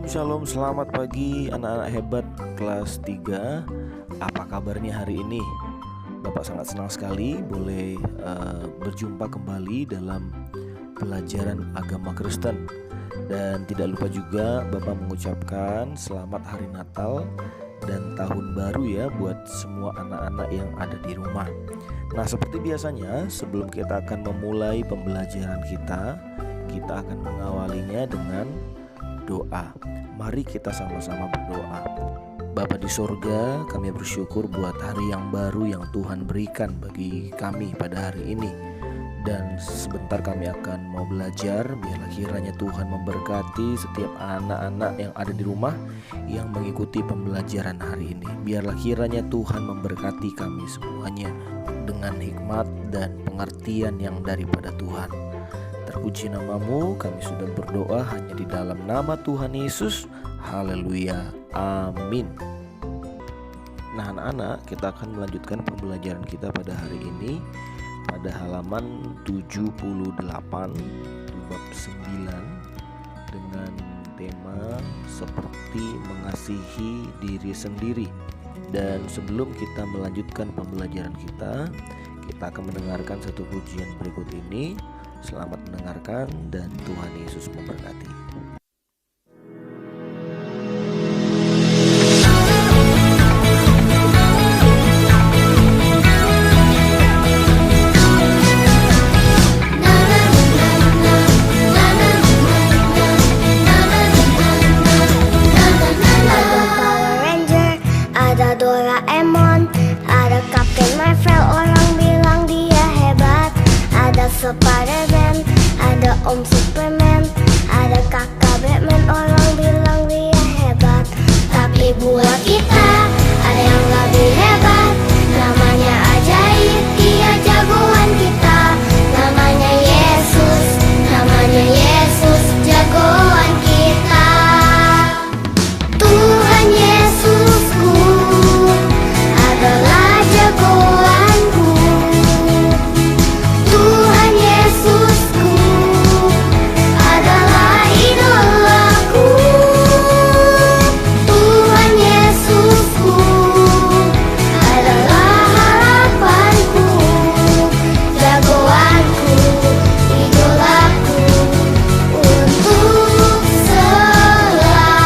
Shalom, selamat pagi anak-anak hebat kelas 3. Apa kabarnya hari ini? Bapak sangat senang sekali boleh berjumpa kembali dalam pelajaran agama Kristen. Dan tidak lupa juga Bapak mengucapkan selamat hari Natal dan tahun baru ya buat semua anak-anak yang ada di rumah. Nah, seperti biasanya sebelum kita akan memulai pembelajaran kita akan mengawalinya dengan doa. Mari kita sama-sama berdoa. Bapa di sorga, kami bersyukur buat hari yang baru yang Tuhan berikan bagi kami pada hari ini. Dan sebentar kami akan mau belajar. Biarlah kiranya Tuhan memberkati setiap anak-anak yang ada di rumah yang mengikuti pembelajaran hari ini. Biarlah kiranya Tuhan memberkati kami semuanya dengan hikmat dan pengertian yang daripada Tuhan. Terpuji namamu, kami sudah berdoa hanya di dalam nama Tuhan Yesus. Haleluya, amin. Nah anak-anak, kita akan melanjutkan pembelajaran kita pada hari ini pada halaman 78 di bab 9 dengan tema seperti mengasihi diri sendiri. Dan sebelum kita melanjutkan pembelajaran kita akan mendengarkan satu pujian berikut ini. Selamat mendengarkan dan Tuhan Yesus memberkati. Ada Doraemon, ada Captain Marvel, orang bilang dia hebat. Ada Spiderman, ada Om Superman, ada kakak Batman, orang bilang dia hebat. Tapi buat kita ada yang lebih hebat, namanya ajaib, dia jagoan kita. Namanya Yesus, namanya Yesus, jagoan kita. Tuhan Yesusku adalah jagoanku. Tuhan Yesusku adalah idolaku. Tuhan Yesusku adalah harapanku, jagoanku, idolaku untuk selamanya.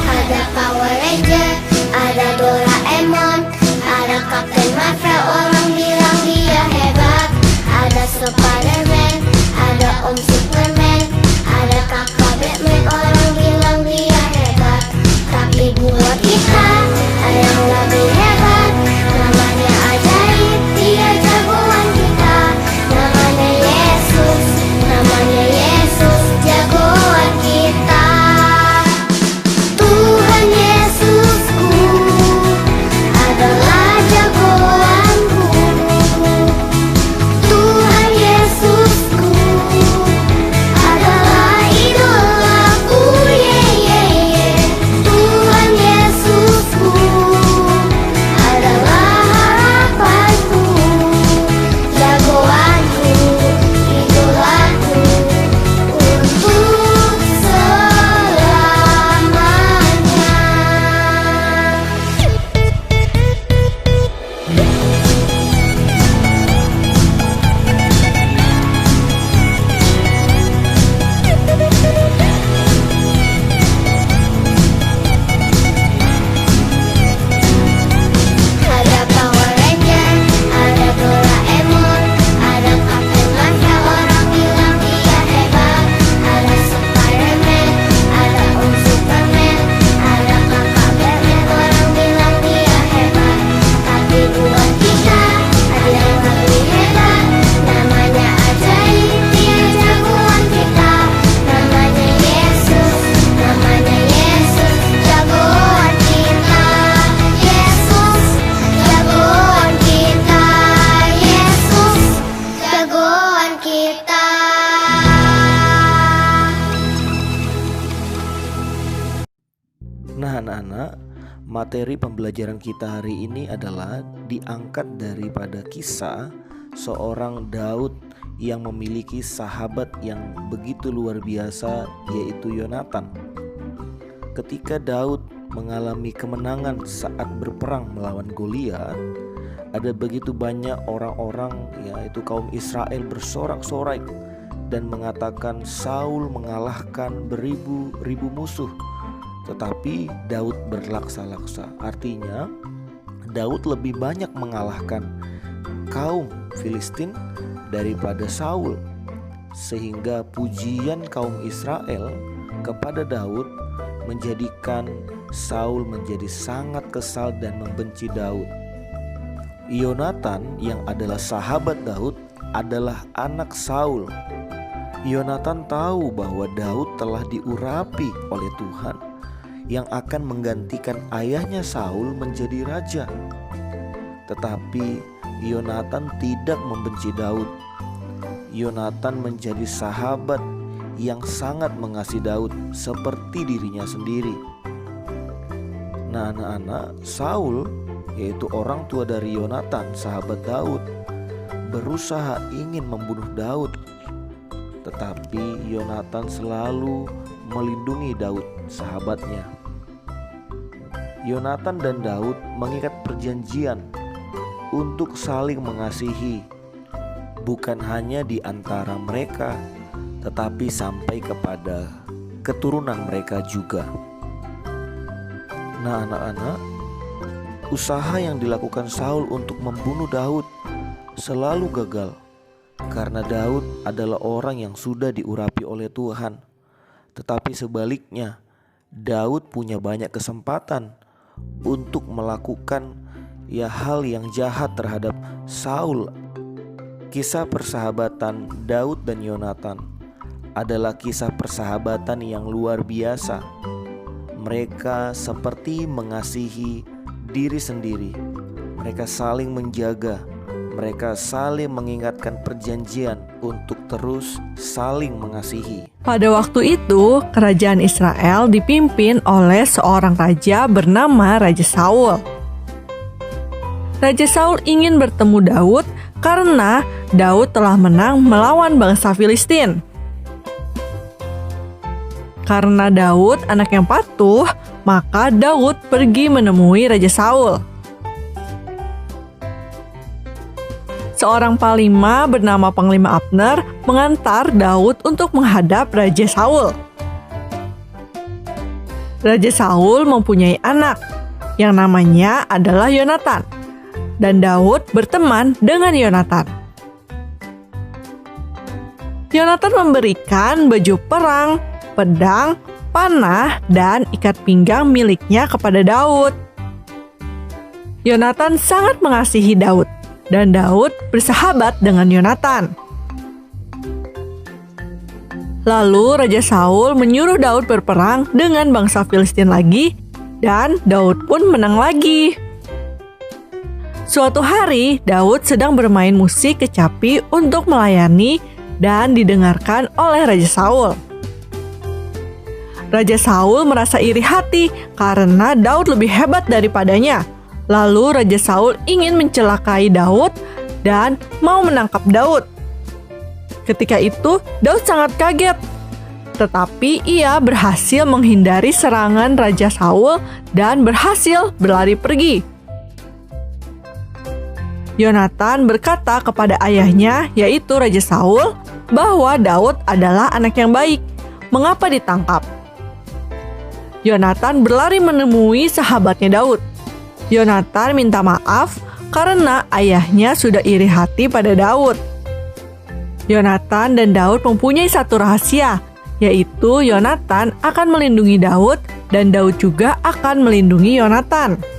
Ada Power Ranger, ada Doraemon, ada Captain Marvel, orang bilang dia hebat. Ada Spiderman, ada Om Superman, ada kakak Batman, orang bilang dia hebat. Tapi buat kita ada yang lebih hebat, namanya ajaib, dia jagoan kita. Namanya Yesus, namanya Yesus, jagoan kita. Tuhan Yesusku adalah jagoanku. Tuhan Yesusku adalah idolaku. Tuhan Yesusku adalah harapanku, jagoanku, idolaku untuk selamanya. Ada Power Ranger, ada Doraemon, ada Captain Marvel, orang bilang dia hebat. Ada Spiderman, ada Om Superman, ada kakak Batman, orang bilang dia hebat. Tapi buat kita ada yang lebih hebat, namanya ajaib, dia jagoan kita. Namanya Yesus, namanya Yesus, jagoan kita. Yesus, jagoan kita. Yesus, jagoan kita. Nah anak-anak, materi pembelajaran kita hari ini adalah diangkat daripada Kisah seorang Daud yang memiliki sahabat yang begitu luar biasa, yaitu Yonatan. Ketika Daud mengalami kemenangan saat berperang melawan Goliat, ada begitu banyak orang-orang, yaitu kaum Israel, bersorak-sorai dan mengatakan Saul mengalahkan beribu-ribu musuh, tetapi Daud berlaksa-laksa. Artinya Daud lebih banyak mengalahkan kaum Filistin daripada Saul, sehingga pujian kaum Israel kepada Daud menjadikan Saul menjadi sangat kesal dan membenci Daud. Yonatan yang adalah sahabat Daud adalah anak Saul. Yonatan tahu bahwa Daud telah diurapi oleh Tuhan yang akan menggantikan ayahnya Saul menjadi raja. Tetapi Yonatan tidak membenci Daud. Yonatan menjadi sahabat yang sangat mengasihi Daud seperti dirinya sendiri. Nah, anak-anak, Saul, yaitu orang tua dari Yonatan, sahabat Daud, berusaha ingin membunuh Daud. Tetapi Yonatan selalu melindungi Daud, sahabatnya. Yonatan dan Daud mengikat perjanjian untuk saling mengasihi, bukan hanya di antara mereka, tetapi sampai kepada keturunan mereka juga. Nah, anak-anak, usaha yang dilakukan Saul untuk membunuh Daud selalu gagal, karena Daud adalah orang yang sudah diurapi oleh Tuhan. Tetapi sebaliknya, Daud punya banyak kesempatan untuk melakukan hal yang jahat terhadap Saul. Kisah persahabatan Daud dan Yonatan adalah kisah persahabatan yang luar biasa. Mereka seperti mengasihi diri sendiri. Mereka saling menjaga. Mereka saling mengingatkan perjanjian untuk terus saling mengasihi. Pada waktu itu, kerajaan Israel dipimpin oleh seorang raja bernama Raja Saul. Raja Saul ingin bertemu Daud karena Daud telah menang melawan bangsa Filistin. Karena Daud anak yang patuh, maka Daud pergi menemui Raja Saul. Seorang panglima bernama Panglima Abner mengantar Daud untuk menghadap Raja Saul. Raja Saul mempunyai anak yang namanya adalah Yonatan, dan Daud berteman dengan Yonatan. Yonatan memberikan baju perang, pedang, panah, dan ikat pinggang miliknya kepada Daud. Yonatan sangat mengasihi Daud, dan Daud bersahabat dengan Yonatan. Lalu Raja Saul menyuruh Daud berperang dengan bangsa Filistin lagi, dan Daud pun menang lagi. Suatu hari, Daud sedang bermain musik kecapi untuk melayani dan didengarkan oleh Raja Saul. Raja Saul merasa iri hati karena Daud lebih hebat daripadanya. Lalu Raja Saul ingin mencelakai Daud dan mau menangkap Daud. Ketika itu, Daud sangat kaget. Tetapi ia berhasil menghindari serangan Raja Saul dan berhasil berlari pergi. Yonatan berkata kepada ayahnya, yaitu Raja Saul, bahwa Daud adalah anak yang baik. Mengapa ditangkap? Yonatan berlari menemui sahabatnya Daud. Yonatan minta maaf karena ayahnya sudah iri hati pada Daud. Yonatan dan Daud mempunyai satu rahasia, yaitu Yonatan akan melindungi Daud dan Daud juga akan melindungi Yonatan.